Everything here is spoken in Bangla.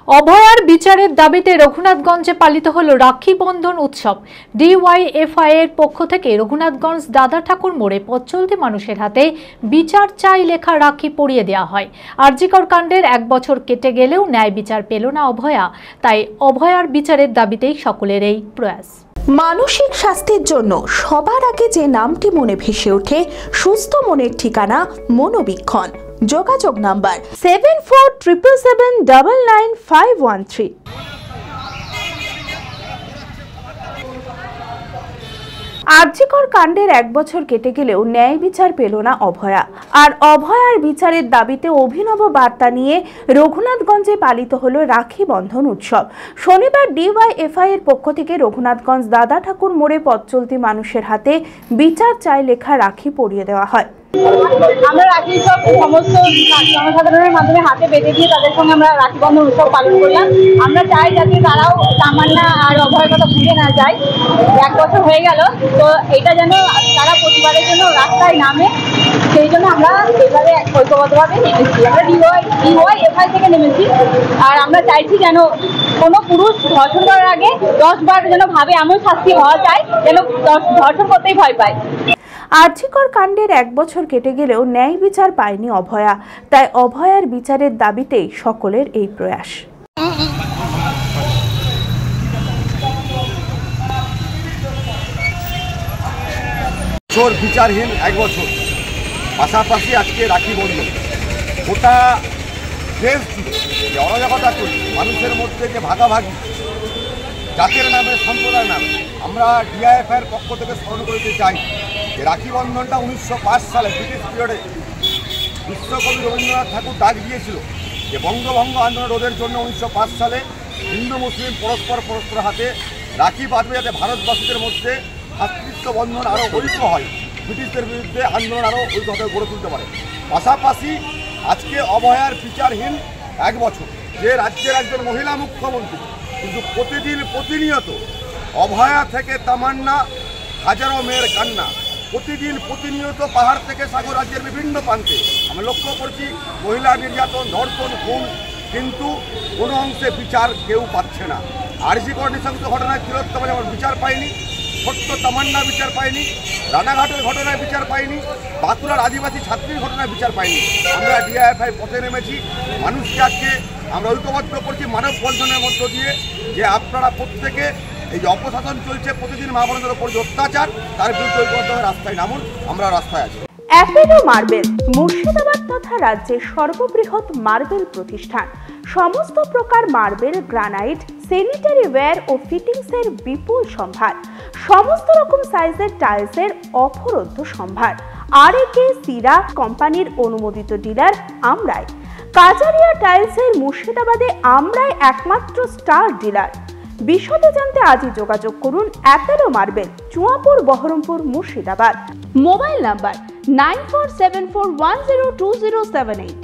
অভয়ার বিচারের দাবিতে রঘুনাথগঞ্জে পালিত হলো রাখি বন্ধন উৎসব। ডিওয়াইএফআই এর পক্ষ থেকে রঘুনাথগঞ্জ দাদা ঠাকুর মোড়ে পথ চলতি মানুষের হাতে বিচার চাই লেখা রাখি পরিয়ে দেওয়া হয়। আরজিকর কাণ্ডের 1 বছর কেটে গেলেও ন্যায় বিচার পেল না অভয়া, তাই অভয়ার বিচারের দাবিতেই সকলের এই প্রয়াস। মানসিক স্বাস্থ্যের জন্য সবার আগে যে নামটি মনে ভেসে ওঠে, সুস্থ মনের ঠিকানা মনোবীক্ষণ। যোগাযোগ নাম্বার 7477799513। আরজিকর কাণ্ডের 1 বছর কেটে গেলেও ন্যায় বিচার পেল না অভয়া। আর অভয়ার বিচারের দাবিতে অভিনব বার্তা নিয়ে রঘুনাথগঞ্জে পালিত হলো রাখি বন্ধন উৎসব। শনিবার ডিওয়াইএফআই এর পক্ষ থেকে রঘুনাথগঞ্জ দাদা ঠাকুর মোড়ে পথ চলতি মানুষের হাতে বিচার চাই লেখা রাখি পরিয়ে দেওয়া হয়। আমরা রাখি সব সমস্ত জনসাধারণের মাধ্যমে হাতে বেঁধে দিয়ে তাদের সঙ্গে আমরা রাখি বন্ধন উৎসব পালন করলাম। আমরা চাই যাতে তারাও তামান্না আর অভয়ের কথা ভুলে না যায়। 1 বছর হয়ে গেল, তো এটা যেন তারা প্রতিবারের জন্য রাস্তায় নামে, সেই জন্য আমরা এইভাবে ঐক্যবদ্ধভাবে নেমেছি। আমরা ডিওয়াইএফআই থেকে নেমেছি। আর আমরা চাইছি যেন কোনো পুরুষ ধর্ষণ করার আগে 10 বার যেন ভাবে এমন শাস্তি হওয়া চাই যেন ধর্ষণ করতেই ভয় পায়। আরজিকর কাণ্ডের 1 বছর কেটে গেলেও ন্যায় বিচার পায়নি অভয়া, তাই অভয়ার বিচারের দাবিতেই সকলের এই প্রয়াস। বিচারহীন 1 বছর, পাশাপাশি আজকে রাখি বন্ধন গোটা দেশ জুড়ে অরাজকতা চলছে, মানুষের মধ্যে যে ভাগাভাগি জাতের নামে সম্প্রদায়ের নামে। আমরা ডিওয়াইএফআই এর পক্ষ থেকে স্মরণ করতে চাই যে রাখি বন্ধনটা 1905 সালে ব্রিটিশ পিরিয়ডে বিশ্বকবি রবীন্দ্রনাথ ঠাকুর ডাক দিয়েছিল যে বঙ্গভঙ্গ আন্দোলন রোধের জন্য 1905 সালে হিন্দু মুসলিম পরস্পর হাতে রাখি বাঁধবে, যাতে ভারতবাসীদের মধ্যে ভ্রাতৃত্ব বন্ধন আরও ঐক্য হয়, ব্রিটিশদের বিরুদ্ধে আন্দোলন আরও ঐক্যভাবে গড়ে তুলতে পারে। পাশাপাশি আজকে অভয়ার বিচারহীন 1 বছর, যে রাজ্যের একজন মহিলা মুখ্যমন্ত্রী, কিন্তু প্রতিনিয়ত অভয়া থেকে তামান্না, হাজারো মেয়ের কান্না, প্রতিনিয়ত পাহাড় থেকে সাগর রাজ্যের বিভিন্ন প্রান্তে আমরা লক্ষ্য করছি মহিলা নির্যাতন, ধর্ষণ, খুন, কিন্তু কোনো অংশে বিচার কেউ পাচ্ছে না। আরজিকর নৃশংস ঘটনায় তিলোত্তমা যেমন বিচার পায়নি, ছোট্ট তামান্না বিচার পায়নি, রানাঘাটের ঘটনায় বিচার পায়নি, বাঁকুড়ার আদিবাসী ছাত্রীর ঘটনায় বিচার পায়নি। আমরা ডিওয়াইএফআই পথে নেমেছি, মানুষকে আজকে আমরা ঐক্যবদ্ধ করছি মানব বন্ধনের মধ্য দিয়ে, যে আপনারা প্রত্যেকে এই যে অপশাসন চলছে, প্রতিদিন মা বোনদের উপর যে অত্যাচার, তার বিরুদ্ধে ঐক্যবদ্ধভাবে রাস্তায় নামুন। আমরা রাস্তায় আছি। অ্যাপেলো মার্বেল মুর্শিদাবাদ তথা রাজ্যের সর্ববৃহৎ মার্বেল প্রতিষ্ঠান। সমস্ত প্রকার মার্বেল, গ্রানাইট, স্যানিটারি ওয়্যার ও ফিটিংসের বিপুল সম্ভার, সমস্ত রকম সাইজের টাইলসের অফুরন্ত সম্ভার। আরএকে সিরা কোম্পানির অনুমোদিত ডিলার আমরাই। কাজারিয়া টাইলসের মুর্শিদাবাদে আমরাই একমাত্র স্টার ডিলার। বিশদে জানতে আজই যোগাযোগ করুন Apollo marble, Chuapur, Baharampur, Murshidabad. Mobile number 9474102078।